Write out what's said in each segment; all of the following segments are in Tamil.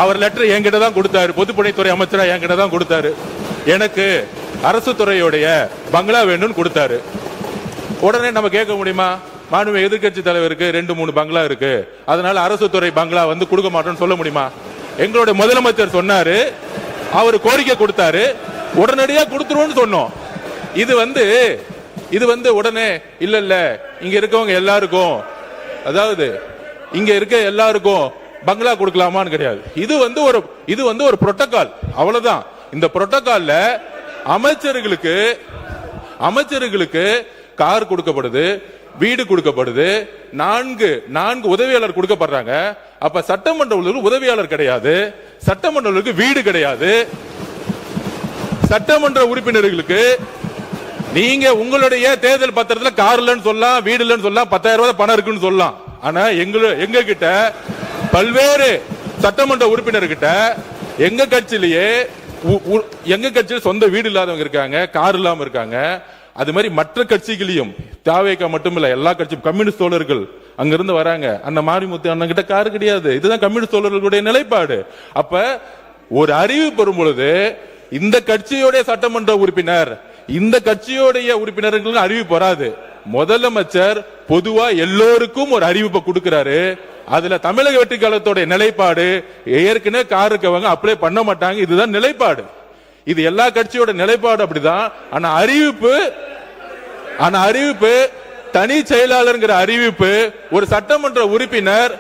அவர் லெட்டர் என்கிட்ட தான் கொடுத்தாரு. பொதுப்பணித்துறை அமைச்சரா என்கிட்ட தான் கொடுத்தாரு. எனக்கு அரசு துறையுடைய பங்களா வேணும்னு கொடுத்தாரு. உடனே நம்ம கேட்க முடியுமா? மாண்புமிகு எதிர்க்கட்சி தலைவருக்கு 2-3 பங்களா இருக்கு, அதனால அரசு துறை பங்களா வந்து கொடுக்க மாட்டோம்னு சொல்ல முடியுமா? எங்களுடைய முதலமைச்சர் சொன்னாரு, அவர் கோரிக்கை கொடுத்தாரு, உடனடியா கொடுத்துருவோம்னு சொன்னோம். இது வந்து உடனே இல்ல இல்ல இங்க இருக்கவங்க எல்லாருக்கும், அதாவது இங்க இருக்க எல்லாருக்கும் பங்களா கொடுக்கலாமான்னு கிடையாது. இது வந்து ஒரு புரோட்டோகால், அவ்வளவுதான். இந்த புரோட்டோகால்ல அமைச்சர்களுக்கு கார் கொடுக்கப்படுது, வீடு கொடுக்கப்படுது, 4 உதவியாளர் கொடுக்கப்படுறாங்க. அப்ப சட்டமன்ற உதவியாளர் கிடையாது, சட்டமன்ற வீடு கிடையாது. சட்டமன்ற உறுப்பினர்களுக்கு நீங்க உங்களுடைய தேர்தல் பத்திரத்தில் கார் இல்லன்னு சொல்லலாம், வீடு இல்லன்னு சொல்லலாம், 10,000 ரூபாய் பணம் இருக்குன்னு சொல்லலாம். ஆனா எங்க கிட்ட பல்வேறு சட்டமன்ற உறுப்பினர்கிட்ட எங்க கட்சியில் சொந்த வீடு இல்லாதவங்க இருக்காங்க, கார் இல்லாம இருக்காங்க. அது மாதிரி மற்ற கட்சிகளையும், தாவேகா மட்டும் இல்ல, எல்லா கட்சியும், கம்யூனிஸ்ட் தோழர்கள் அங்கிருந்து வராங்க. அந்த மாரிமுத்து அண்ணன் கிட்ட கார் கிடையாது. இதுதான் கம்யூனிஸ்ட் தோழர்களுடைய நிலைப்பாடு. அப்ப ஒரு அறிவு பெறும் பொழுது இந்த கட்சியோடைய சட்டமன்ற உறுப்பினர், இந்த கட்சியோடைய உறுப்பினர்களுக்கு அறிவிப்பு வராது. முதலமைச்சர் பொதுவா எல்லோருக்கும் ஒரு அறிவிப்பை கொடுக்கிறாரு. அதுல தமிழக வெற்றி கழகத்தோட நிலைப்பாடு, ஏற்கனவே கார் இருக்கவங்க அப்ளை பண்ண மாட்டாங்க, இதுதான் நிலைப்பாடு. இது எல்லா கட்சியோட நிலைப்பாடு அப்படிதான். ஆனா அறிவிப்பு தனி செயலாளர் அறிவிப்பு, ஒரு சட்டமன்ற உறுப்பினர்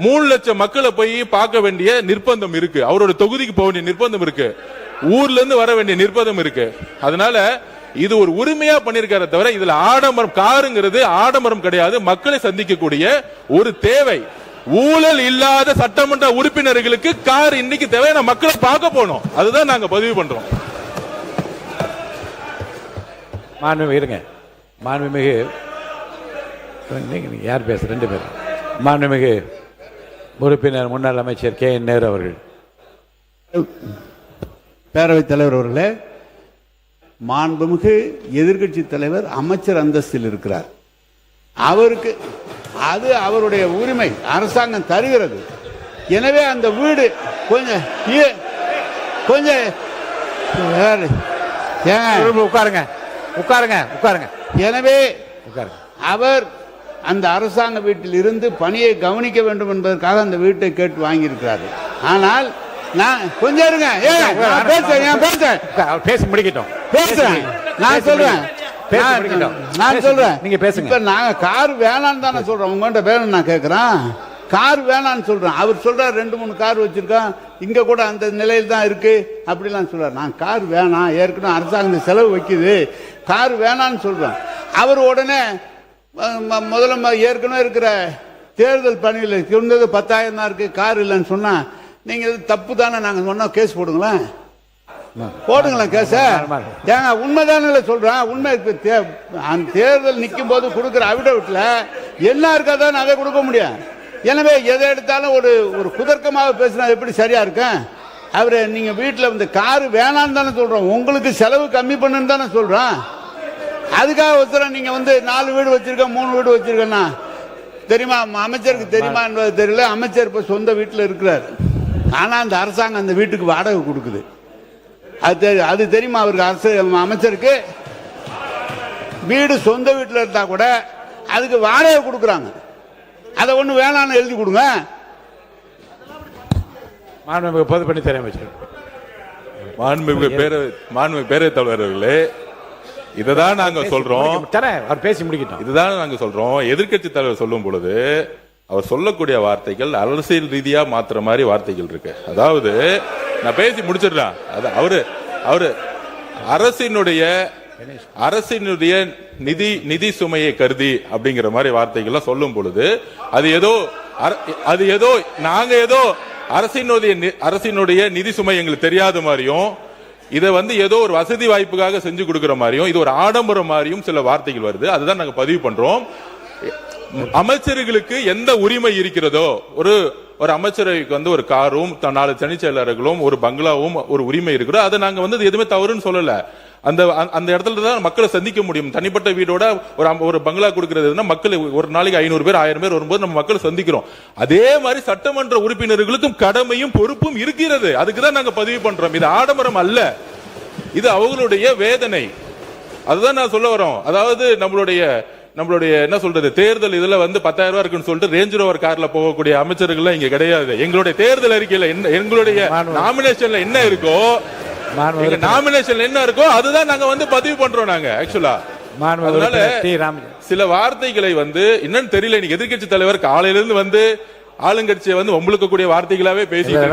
3 லட்சம் மக்களை போய் பார்க்க வேண்டிய நிர்பந்தம் இருக்கு, அவரோட தொகுதிக்கு போக வேண்டிய நிர்பந்தம் இருக்கு, ஊர்ல இருந்து வர வேண்டிய நிர்பந்தம் இருக்கு. அதனால இது ஒரு உரிமையா பண்ணிருக்கார தவிர இதுல ஆடம்பரம், காருங்கிறது ஆடம்பரம் கிடையாது, மக்களை சந்திக்கக்கூடிய ஒரு தேவை. ஊழல் இல்லாத சட்டமன்ற உறுப்பினர்களுக்கு கார் இன்னைக்கு தேவையான மக்களை பார்க்க போனோம், அதுதான் நாங்க பதிவு பண்றோம். மாண்புமிகு யார் பேச 2 பேர். மாண்புமிகு உறுப்பினர் முன்னாள் அமைச்சர் கே என் நேரு அவர்கள். பேரவைத் தலைவர் அவர்களே, மாண்புமிகு எதிர்கட்சி தலைவர் அமைச்சர் அந்தஸ்தில் இருக்கிறார். அவருக்கு அது அவருடைய உரிமை, அரசாங்கம் தருகிறது. எனவே அந்த வீடு கொஞ்சம் உட்காருங்க. எனவே அவர் அந்த அரசாங்க வீட்டில் இருந்து பணியை கவனிக்க வேண்டும் என்பதற்காக அந்த வீட்டை கேட்டு வாங்கியிருக்கிறார். ஆனால் நான் கொஞ்சம் இருங்க, பேசி முடிக்கட்டும், பேசுறேன், நான் சொல்றேன், நீங்க பேசுங்க. இப்ப நாங்க கார் வேணான்னு தானே சொல்றோம், உங்கள்கிட்ட வேணும் நான் கேட்கிறேன். கார் வேணான்னு சொல்றேன், அவர் சொல்றாரு 2-3 கார் வச்சிருக்கான், இங்க கூட அந்த நிலையில் தான் இருக்கு அப்படிலாம் சொல்றாரு. நான் கார் வேணாம், ஏற்கனவே அரசாங்கம் செலவு வைக்குது, கார் வேணான்னு சொல்றேன். அவர் உடனே முதல்ல ஏற்கனவே இருக்கிற தேர்தல் பணியில் இருந்தது 10,000 தான் இருக்கு, கார் இல்லைன்னு சொன்னா நீங்க தப்பு தானே, நாங்க சொன்னா கேஸ் போடுங்களேன் கேஸ. ஏங்க உண்மைதானே சொல்றேன், உண்மை. தேர்தல் நிற்கும் போது கொடுக்கிற அவிடவிட்ல என்ன இருக்காதான் அதை கொடுக்க முடியும். எனவே எதை எடுத்தாலும் ஒரு குதர்க்கமாக பேசினா எப்படி சரியா இருக்கும்? அவரு நீங்க வீட்டில் வந்து காரு வேணான்னு தானே சொல்றோம், உங்களுக்கு செலவு கம்மி பண்ணுன்னு தானே சொல்றோம். அதுக்காக ஒருத்தர நீங்க வந்து 4 வீடு வச்சிருக்க, 3 வீடு வச்சிருக்கேன்னா தெரியுமா? அமைச்சருக்கு தெரியுமா என்பது தெரியல. அமைச்சர் இப்ப சொந்த வீட்டில் இருக்கிறார், ஆனா அந்த அரசாங்கம் அந்த வீட்டுக்கு வாடகை கொடுக்குது. அது தெரியுமா அவருக்கு? அமைச்சருக்கு வீடு சொந்த வீட்டில் இருந்தா கூட அதுக்கு வாடகை கொடுக்குறாங்க. அதை ஒண்ணு வேணான்னு எழுதி கொடுங்க. மாண்புமிகு பொதுப்பணித்துறை அமைச்சர், மாண்புமிகு பேரவைத் தலைவர்களே, இதுதான் நாங்க சொல்றோம். அவர் பேசி முடிக்கட்டும். இதுதான் நாங்க சொல்றோம். எதிர்க்கட்சி தலைவர் சொல்லும் பொழுது அவர் சொல்லக்கூடிய வார்த்தைகள் அரசியல் ரீதியா மாத்திர மாதிரி வார்த்தைகள் இருக்கு. அதாவது நான் பேசி முடிச்சிடலாம். அவரு அரசினுடைய நிதி சுமையை கருதி அப்படிங்கிற மாதிரி வார்த்தைகள் சொல்லும் பொழுது அது ஏதோ நாங்க ஏதோ அரசினுடைய நிதி சுமை எங்களுக்கு தெரியாத மாதிரியும், இதை வந்து ஏதோ ஒரு வசதி வாய்ப்புக்காக செஞ்சு கொடுக்கிற மாதிரியும், இது ஒரு ஆடம்பரம் மாதிரியும் சில வார்த்தைகள் வருது. அதுதான் நாங்க பதிவு பண்றோம். அமைச்சர்களுக்கு எந்த உரிமை இருக்கிறதோ, ஒரு அமைச்சருக்கு வந்து ஒரு காரும் 4 தனிச் செயலாளர்களும் ஒரு பங்களாவும் ஒரு உரிமை இருக்கிறோம். அதை நாங்க வந்து எதுவுமே தவறுன்னு சொல்லல. அந்த இடத்துல தான் மக்களை சந்திக்க முடியும். தனிப்பட்ட வீடோட ஒரு பங்களா கொடுக்கறதுன்னா மக்கள் ஒரு நாளைக்கு 500 பேர் 1000 பேர் வரும்போது நம்ம மக்களை சந்திக்கிறோம். அதே மாதிரி சட்டமன்ற உறுப்பினர்களுக்கும் கடமையும் பொறுப்பும் இருக்கிறது. அதுக்குதான் நாங்க பதிவு பண்றோம். இது ஆடம்பரம் அல்ல, இது அவங்களுடைய வேதனை. அதுதான் நான் சொல்ல வரோம். அதாவது நம்மளுடைய என்ன சொல்றது, தேர்தல் இதுல 10,000 ரூபாய் இருக்குன்னு சொல்லிட்டு ரேஞ்ச் ரோவர் கார்ல போகக்கூடிய அமைச்சர்கள் இங்க கிடையாது. எங்களுடைய தேர்தல் அறிக்கையில எங்களுடைய நாமினேஷன்ல என்ன இருக்கோ, நாமினேஷன் என்ன இருக்கோ அதுதான் நாங்க பதிவு பண்றோம். நாங்க ஆக்சுவலா சில வார்த்தைகளை என்னன்னு தெரியல. இன்னைக்கு எதிர்கட்சி தலைவர் காலையில இருந்து ஆளுங்கட்சியை ஒம்பளுக்க கூடிய வார்த்தைகளாவே பேசிட்டு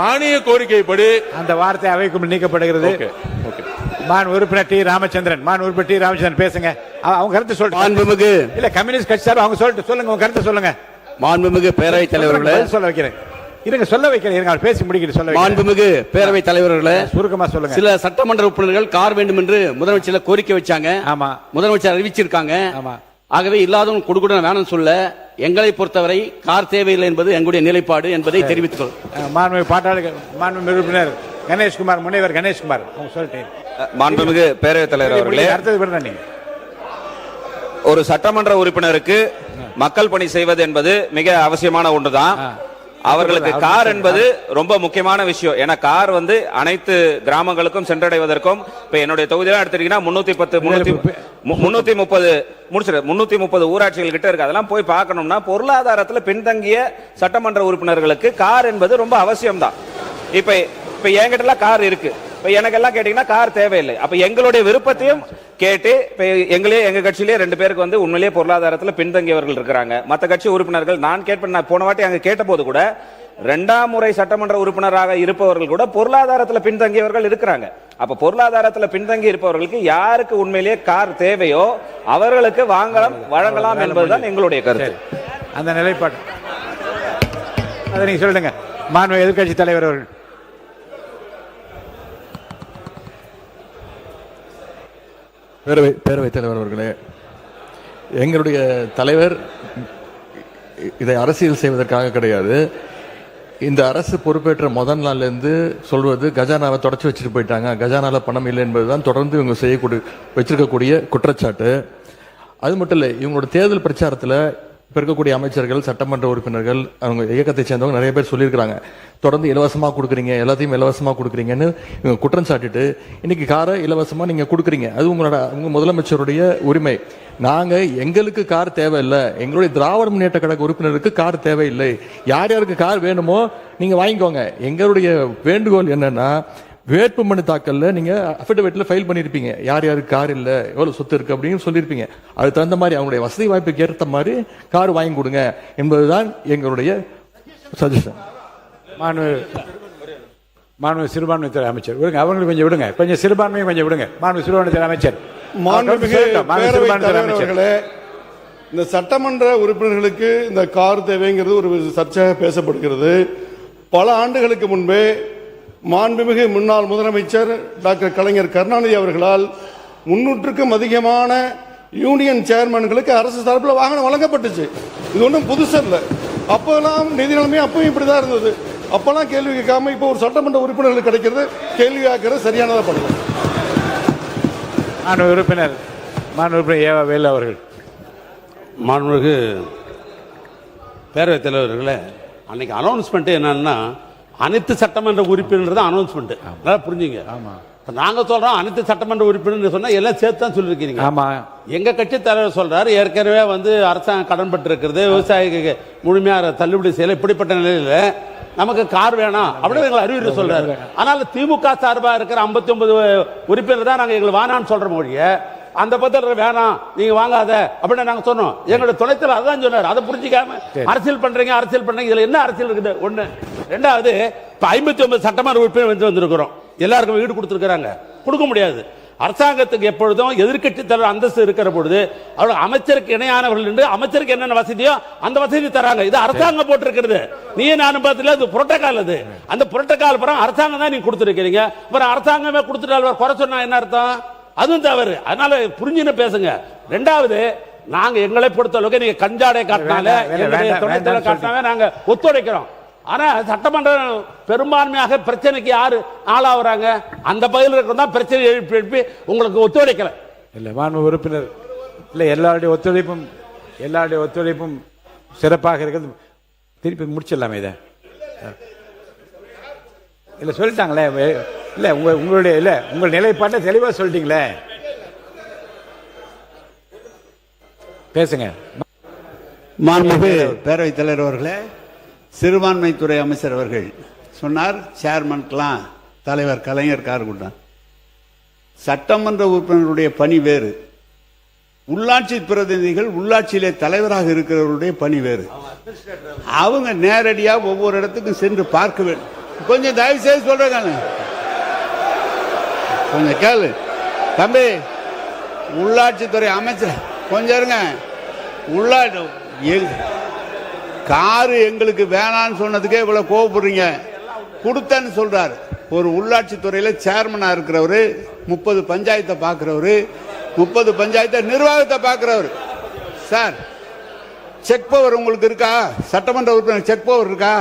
மானிய கோரிக்கைப்படி அந்த வார்த்தை அவைக்கும் நீக்கப்படுகிறது. உறுப்பினர் டி ராமச்சந்திரன், உறுப்பினர் டி ராமச்சந்திரன் பேசுங்க. அவங்க கருத்து சொல்லுங்க. இல்ல கம்யூனிஸ்ட் கட்சி சார் அவங்க சொல்லுங்க, உங்க கருத்து சொல்லுங்க. மாண்புமிகு பேரவைத் தலைவர்களே, சொல்ல வைக்கிறேன். சொல்ல வைக்கிறேன், பேசி முடிக்கிட்டு சொல்ல. மாண்புமிகு பேரவைத் தலைவர்களே, சுருக்கமா சொல்லுங்க. சில சட்டமன்ற உறுப்பினர்கள் கார் வேண்டும் என்று முதலமைச்சர் கோரிக்கை வச்சாங்க. ஆமா, முதலமைச்சர் அறிவிச்சிருக்காங்க. ஆமா, ஆகவே இல்லாதவங்க கொடுக்க வேணும்னு சொல்ல, எங்களை பொறுத்தவரை கார் தேவையில்லை என்பது எங்களுடைய நிலைப்பாடு என்பதை தெரிவித்துக் மாண்புமிகு உறுப்பினர் கணேஷ்குமார், முனைவர் கணேஷ்குமார் அவங்க சொல்லிட்டேன். மாண்புமிகு பேரவைத் தலைவர் அவர்களே, ஒரு சட்டமன்ற உறுப்பினருக்கு மக்கள் பணி செய்வது என்பது மிக அவசியமான ஒன்றுதான். அவர்களுக்கு கார் என்பது ரொம்ப முக்கியமான விஷயம். ஏன்னா கார் அனைத்து கிராமங்களுக்கும் சென்றடைவதற்கும், இப்ப என்னுடைய தொகுதியெல்லாம் எடுத்துட்டீங்கன்னா 330 ஊராட்சிகள் கிட்ட இருக்கு. அதெல்லாம் போய் பார்க்கணும்னா பொருளாதாரத்தில் பின்தங்கிய சட்டமன்ற உறுப்பினர்களுக்கு கார் என்பது ரொம்ப அவசியம் தான். இப்ப என்கிட்ட கார் இருக்கு, இப்ப எனக்கெல்லாம் கேட்டீங்கன்னா கார் தேவையில்லை. அப்ப எங்களுடைய விருப்பத்தையும் கேட்டு, எங்க கட்சியிலே 2 பேருக்கு உண்மையிலேயே பொருளாதாரத்தில் பின்தங்கியவர்கள் இருக்கிறாங்க. மற்ற கட்சி உறுப்பினர்கள் நான் கேட்பேன். நான் போன வாட்டி அங்க கேட்ட போது கூட 2ஆம் முறை சட்டமன்ற உறுப்பினராக இருப்பவர்கள் கூட பொருளாதாரத்தில் பின்தங்கியவர்கள் இருக்கிறாங்க. அப்ப பொருளாதாரத்தில் பின்தங்கி இருப்பவர்களுக்கு யாருக்கு உண்மையிலேயே கார் தேவையோ அவர்களுக்கு வழங்கலாம் என்பதுதான் எங்களுடைய கருத்து. அந்த நிலைப்பாடு அதை நீங்க சொல்லுங்க. மாண்புமிகு எதிர்க்கட்சி தலைவர் அவர்கள். பேரவைத் தலைவர் அவர்களே, எங்களுடைய தலைவர் இதை அரசியல் செய்வதற்காக கிடையாது. இந்த அரசு பொறுப்பேற்ற முதல் நாள்ல இருந்து சொல்வது கஜானாவை தொடச்சு வச்சுட்டு போயிட்டாங்க, கஜானால பணம் இல்லை என்பதுதான் தொடர்ந்து இவங்க வச்சிருக்கக்கூடிய குற்றச்சாட்டு. அது மட்டும் இல்லை, இவங்களோட தேர்தல் பிரச்சாரத்தில் இப்போ இருக்கக்கூடிய அமைச்சர்கள், சட்டமன்ற உறுப்பினர்கள், அவங்க இயக்கத்தை சேர்ந்தவங்க நிறைய பேர் சொல்லியிருக்கிறாங்க, தொடர்ந்து இலவசமாக கொடுக்குறீங்க, எல்லாத்தையும் இலவசமாக கொடுக்குறீங்கன்னு இவங்க குற்றம் சாட்டிட்டு இன்னைக்கு காரை இலவசமாக நீங்கள் கொடுக்குறீங்க. அது உங்க முதலமைச்சருடைய உரிமை. நாங்கள் எங்களுக்கு கார் தேவையில்லை, எங்களுடைய திராவிட முன்னேற்ற கழக உறுப்பினருக்கு கார் தேவையில்லை. யார் யாருக்கு கார் வேணுமோ நீங்கள் வாங்கிக்கோங்க. எங்களுடைய வேண்டுகோள் என்னன்னா, வேட்புமனு தாக்கல்ல நீங்க அஃபிடவிட்ல ஃபைல் பண்ணிருப்பீங்க, யார் யாருக்கு கார் இல்ல, எவ்வளவு சொத்து இருக்கு அப்படின்னு சொல்லியிருப்பீங்க. அதுக்கு தகுந்த மாதிரி அவங்களுடைய வசதி வாய்ப்புக்கு ஏற்ற மாதிரி கார் வாங்கி கொடுங்க என்பதுதான் எங்களுடைய சஜஷன். மாண்பு சிறுபான்மைத்துறை அமைச்சர் விடுங்க, அவங்களுக்கு கொஞ்சம் விடுங்க, கொஞ்சம் சிறுபான்மையை கொஞ்சம் விடுங்க. மாண்பு சிறுபான்மைத்துறை அமைச்சர். இந்த சட்டமன்ற உறுப்பினர்களுக்கு இந்த கார் தேவைங்கிறது ஒரு சர்ச்சையாக பேசப்படுகிறது. பல ஆண்டுகளுக்கு முன்பே மாண்புமிகு முன்னாள் முதலமைச்சர் டாக்டர் கலைஞர் கருணாநிதி அவர்களால் 300க்கும் அதிகமான யூனியன் சேர்மன்களுக்கு அரசு சார்பில் வாகனம் வழங்கப்பட்டுச்சு. இது ஒன்றும் புதுசு இல்லை. அப்போலாம் நிதி நிலைமை அப்பவும் இப்படிதான் இருந்தது. அப்பெல்லாம் கேள்வி கேட்காம இப்போ ஒரு சட்டமன்ற உறுப்பினர்களுக்கு கிடைக்கிறது கேள்வி கேட்கறது சரியானதா பண்ணல. உறுப்பினர் ஏவா வேலு அவர்கள். மாண்புமிகு பேரவைத் தலைவர்களே, அன்னைக்கு அனௌன்ஸ்மெண்ட் என்னன்னா, அனைத்து சட்டமன்ற உறுப்பினர் தான் அனௌன்ஸ்மெண்ட். நல்லா புரிஞ்சுங்க. ஆமா, நாங்க சொல்றோம் அனைத்து சட்டமன்ற உறுப்பினர் சொன்னா எல்லாம் சேர்த்து தான் சொல்லிருக்கீங்க. ஆமா, எங்க கட்சி தலைவர் சொல்றாரு ஏற்கனவே அரசாங்கம் கடன் பட்டு இருக்கிறது, விவசாயிக்கு முழுமையா தள்ளுபடி செய்யல, இப்படிப்பட்ட நிலையில நமக்கு கார் வேணாம் அப்படின்னு எங்களை அறிவுரை சொல்றாரு. அதனால திமுக சார்பா இருக்கிற 59 உறுப்பினர் தான் நாங்க எங்களை வேணான்னு சொல்ற மொழிய, அந்த பத்திரம் வேணாம் நீங்க வாங்காத அப்படின்னு நாங்க சொன்னோம். எங்களோட துணைத்தலைவர் அதான் சொன்னார். அதை புரிஞ்சிக்காம அரசியல் பண்றீங்க இதுல என்ன அரசியல் இருக்குது? ஒண்ணு. ரெண்டாவது, இப்ப 59 சட்டமன்ற உறுப்பினர் வந்திருக்கிறோம், எல்லாருக்கும் வீடு கொடுத்திருக்கிறாங்க. கொடுக்க முடியாது. அரசாங்கத்துக்கு எப்பொழுதும் எதிர்க்கட்சி தலைவர் அந்தஸ்து இருக்கிற பொழுது அவர்கள் அமைச்சருக்கு இணையானவர்கள் என்று அமைச்சருக்கு என்னென்ன வசதியோ அந்த வசதி தராங்க. இது அரசாங்கம் போட்டிருக்கிறது. நீ நானும் பார்த்துல அது புரோட்டோகால். அது அந்த புரோட்டோகால் பரம் அரசாங்கம் தான் நீங்க கொடுத்துருக்கீங்க. அப்புறம் அரசாங்கமே கொடுத்துட்டால் குறை சொன்னா என்ன அர்த்தம்? அதுவும் தவறு. அதனால புரிஞ்சுன்னு பேசுங்க. ரெண்டாவது, நாங்க எங்களை பொறுத்த அளவுக்கு நீங்க கஞ்சாடை காட்டினால காட்டினாவே நாங்க ஒத்துழைக்கிறோம். ஆனா சட்டமன்ற பெரும்பான்மையாக பிரச்சனைக்கு யாரு ஆளாகிறாங்க? அந்த பகுதியில் இருக்கிறதா பிரச்சனை எழுப்பி எழுப்பி உங்களுக்கு ஒத்துழைக்கல. இல்ல மாண்பு உறுப்பினர், இல்ல எல்லாருடைய ஒத்துழைப்பும் சிறப்பாக இருக்கிறது. திருப்பி முடிச்சிடலாமே இதை. இல்ல சொல்லிட்டாங்களே, இல்ல உங்களுடைய இல்ல உங்கள் நிலைப்பாட்டை தெளிவா சொல்லிட்டீங்களே, பேசுங்க. மாண்புமிகு பேரவைத் தலைவர் அவர்களே, சிறுபான்மைத்துறை அமைச்சர் அவர்கள் சொன்னார், சேர்மனுக்கெல்லாம் தலைவர் கலைஞர் கார் கொடுத்தார். சட்டமன்ற உறுப்பினருடைய பணி வேறு, உள்ளாட்சி பிரதிநிதிகள் உள்ளாட்சியிலே தலைவராக இருக்கிறவருடைய பணி வேறு. அவங்க நேரடியா ஒவ்வொரு இடத்துக்கும் சென்று பார்க்க வேண்டும். கொஞ்சம் தயவு செய்து சொல்றேன், கொஞ்சம் கேளு தம்பி. உள்ளாட்சித்துறை அமைச்சர் கொஞ்சம் இருங்க. காரு எங்களுக்கு வேணான்னு சொன்னதுக்கே இவ்வளவு கோவப்படுறீங்க. கொடுத்தேன்னு சொல்றாரு. ஒரு உள்ளாட்சி துறையில சேர்மனா இருக்கிறவரு, 30 பஞ்சாயத்தை பாக்குறவரு, 30 பஞ்சாயத்தை நிர்வாகத்தை பாக்குறவரு. சார், செக் பவர் உங்களுக்கு இருக்கா? சட்டமன்ற உறுப்பினர் செக் பவர் இருக்கா?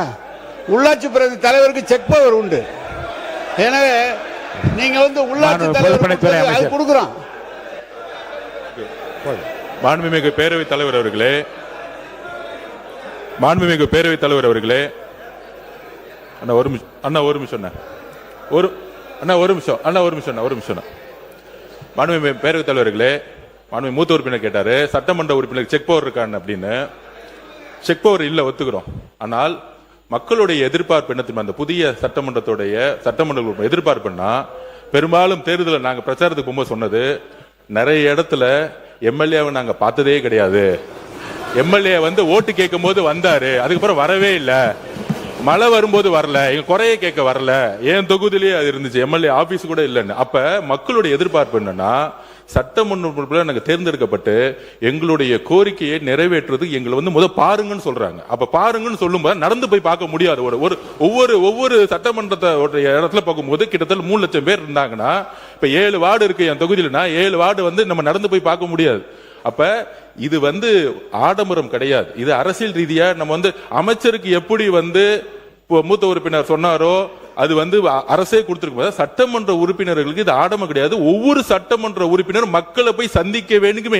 உள்ளாட்சி பிரதி தலைவருக்கு செக் பவர் உண்டு. எனவே நீங்க உள்ளாட்சி தலைவர் கொடுக்குறோம். மாண்புமிகு பேரவைத் தலைவர் அவர்களே, மாண்புமிகு பேரவைத் தலைவர் அவர்களே, அண்ணா ஒரு நிமிஷம், அண்ணா ஒரு நிமிஷம், ஒரு நிமிஷம். மாண்புமிகு பேரவைத் தலைவர்களே, மாண்புமிகு மூத்த உறுப்பினர் கேட்டாரு சட்டமன்ற உறுப்பினர் செக் பவர் இருக்கான்னு அப்படின்னு. செக் பவர் இல்ல, ஒத்துக்கிறோம். ஆனால் மக்களுடைய எதிர்பார்ப்பு என்ன தெரியுமா? அந்த புதிய சட்டமன்ற எதிர்பார்ப்புன்னா, பெரும்பாலும் தேர்தலில் நாங்க பிரச்சாரத்துக்கு போகும்போது சொன்னது, நிறைய இடத்துல எம்எல்ஏவை நாங்க பார்த்ததே கிடையாது. எம்எல்ஏ ஓட்டு கேட்கும் போது வந்தாரு, அதுக்கப்புறம் வரவே இல்ல. மழை வரும்போது வரல, எங்க குறைய கேட்க வரல. ஏன் தொகுதியிலேயே அது இருந்துச்சு, எம்எல்ஏ ஆபீஸ் கூட இல்லைன்னு. அப்ப மக்களுடைய எதிர்பார்ப்பு என்னன்னா, சட்டமன்ற நாங்க தேர்ந்தெடுக்கப்பட்டு எங்களுடைய கோரிக்கையை நிறைவேற்றுறது எங்களை முத பாருங்கன்னு சொல்றாங்க. அப்ப பாருங்கன்னு சொல்லும் போது நடந்து போய் பார்க்க முடியாது. ஒவ்வொரு சட்டமன்றத்தை இடத்துல பார்க்கும்போது கிட்டத்தட்ட 3 லட்சம் பேர் இருந்தாங்கன்னா, இப்ப 7 வார்டு இருக்கு என் தொகுதியிலனா, 7 வார்டு நம்ம நடந்து போய் பார்க்க முடியாது. அப்ப இது ஆடம்பரம் கிடையாது. இது அரசியல் ரீதியா நம்ம அமைச்சருக்கு எப்படி மூத்த உறுப்பினர் சொன்னாரோ அது அரசே கொடுத்திருக்கும். சட்டமன்ற உறுப்பினர்களுக்கு இது ஆடம்பரம் கிடையாது. ஒவ்வொரு சட்டமன்ற உறுப்பினர் மக்களை போய் சந்திக்க வேண்டும்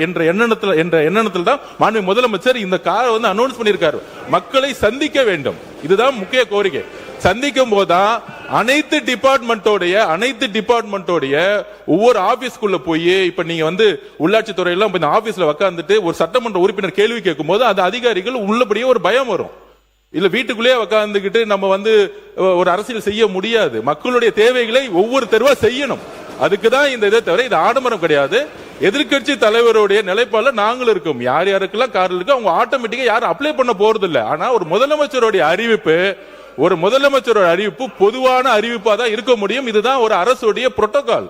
என்ற எண்ணத்தில் தான் மாண்பு முதலமைச்சர் இந்த காரை அனௌன்ஸ் பண்ணியிருக்காரு. மக்களை சந்திக்க வேண்டும், இதுதான் முக்கிய கோரிக்கை. சந்திக்கும் போதுதான் அனைத்து டிபார்ட்மெண்டோடைய ஒவ்வொரு ஆபீஸ்க்குள்ள போய், இப்ப நீங்க உள்ளாட்சி துறையெல்லாம் ஆபீஸ்ல உட்கார்ந்துட்டு ஒரு சட்டமன்ற உறுப்பினர் கேள்வி கேட்கும் போது அந்த அதிகாரிகள் உள்ளபடியே ஒரு பயம் வரும். இல்ல வீட்டுக்குள்ளேயே உட்கார்ந்துகிட்டு நம்ம ஒரு அரசியல் செய்ய முடியாது. மக்களுடைய தேவைகளை ஒவ்வொரு தெருவா செய்யணும். அதுக்குதான் இந்த இதை தவிர இது ஆடம்பரம் கிடையாது. எதிர்கட்சி தலைவருடைய நிலைப்பாடுல நாங்களும் இருக்கோம். யார் யாருக்கெல்லாம் கார் இருக்கு அவங்க ஆட்டோமேட்டிக்கா யாரும் அப்ளை பண்ண போறது இல்ல. ஆனா ஒரு முதலமைச்சருடைய அறிவிப்பு பொதுவான அறிவிப்பா தான் இருக்க முடியும். இதுதான் ஒரு அரசுடைய புரோட்டோகால்.